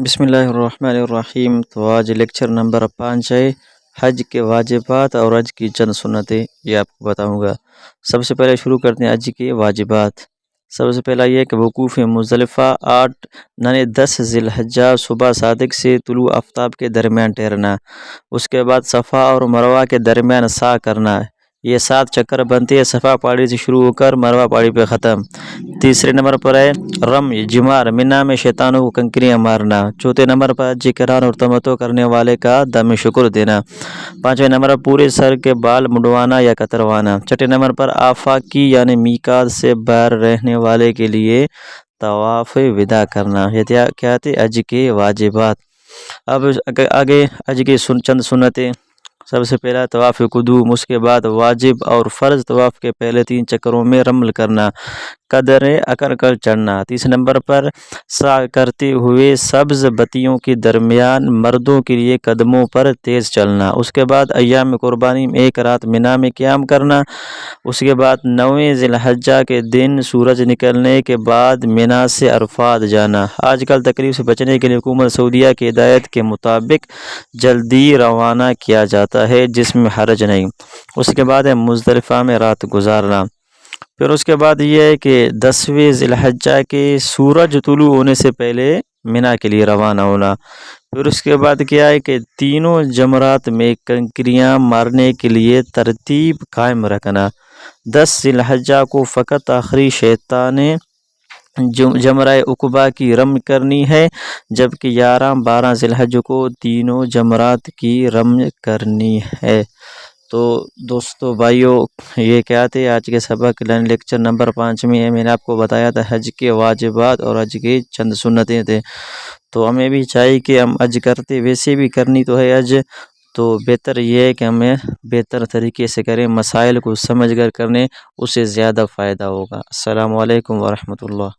بسم اللہ الرحمن الرحیم۔ تو آج لیکچر نمبر 5 ہے، حج کے واجبات اور حج کی چند سنتیں، یہ آپ کو بتاؤں گا۔ سب سے پہلے شروع کرتے ہیں حج کے واجبات۔ سب سے پہلا یہ کہ وقوف مزدلفہ 10 ذی الحجہ صبح صادق سے طلوع آفتاب کے درمیان ٹھہرنا، اس کے بعد صفا اور مروہ کے درمیان سعی کرنا، یہ 7 چکر بنتے ہیں، صفا پہاڑی سے شروع ہو کر مروہ پہاڑی پہ ختم۔ تیسرے نمبر پر ہے رمی جمار، منی میں شیطانوں کو کنکریاں مارنا۔ چوتھے نمبر پر حج قران اور تمتع کرنے والے کا دم شکر دینا۔ پانچویں نمبر پر پورے سر کے بال منڈوانا یا کتروانا۔ چھٹے نمبر پر آفاقی یعنی میقات سے باہر رہنے والے کے لیے طواف وداع کرنا۔ یہ کیا تھے؟ حج کے واجبات۔ اب آگے حج کی چند سنتیں۔ سب سے پہلا طواف قدوم، اس کے بعد واجب اور فرض طواف کے پہلے 3 چکروں میں رمل کرنا، قدر اکر چڑھنا۔ تیسرے نمبر پر سعی کرتے ہوئے سبز بتیوں کے درمیان مردوں کے لیے قدموں پر تیز چلنا۔ اس کے بعد ایام قربانی میں 1 رات منی میں قیام کرنا۔ اس کے بعد 9 ذی الحجہ کے دن سورج نکلنے کے بعد منی سے عرفات جانا۔ آج کل تکلیف سے بچنے کے لیے حکومت سعودیہ کی ہدایت کے مطابق جلدی روانہ کیا جاتا ہے، جس میں حرج نہیں۔ اس کے بعد ہے مزدلفہ میں رات گزارنا۔ پھر اس کے بعد یہ ہے کہ 10ویں ذی الحجہ کے سورج طلوع ہونے سے پہلے منی کے لیے روانہ ہونا۔ پھر اس کے بعد کیا ہے کہ تینوں جمرات میں کنکریاں مارنے کے لیے ترتیب قائم رکھنا۔ 10 ذی الحجہ کو فقط آخری شیطان جمرہ عقبہ کی رمی کرنی ہے، جبکہ 11 12 ذی الحجہ کو تینوں جمرات کی رمی کرنی ہے۔ تو دوستو بھائیو، یہ کیا تھے آج کے سبق لیکچر نمبر 5 میں ہے۔ میں نے آپ کو بتایا تھا حج کے واجبات اور حج کی چند سنتیں تھے۔ تو ہمیں بھی چاہیے کہ ہم حج کرتے، ویسے بھی کرنی تو ہے حج، تو بہتر یہ ہے کہ ہمیں بہتر طریقے سے کریں، مسائل کو سمجھ کر کرنے، اس سے زیادہ فائدہ ہوگا۔ السلام علیکم ورحمۃ اللہ۔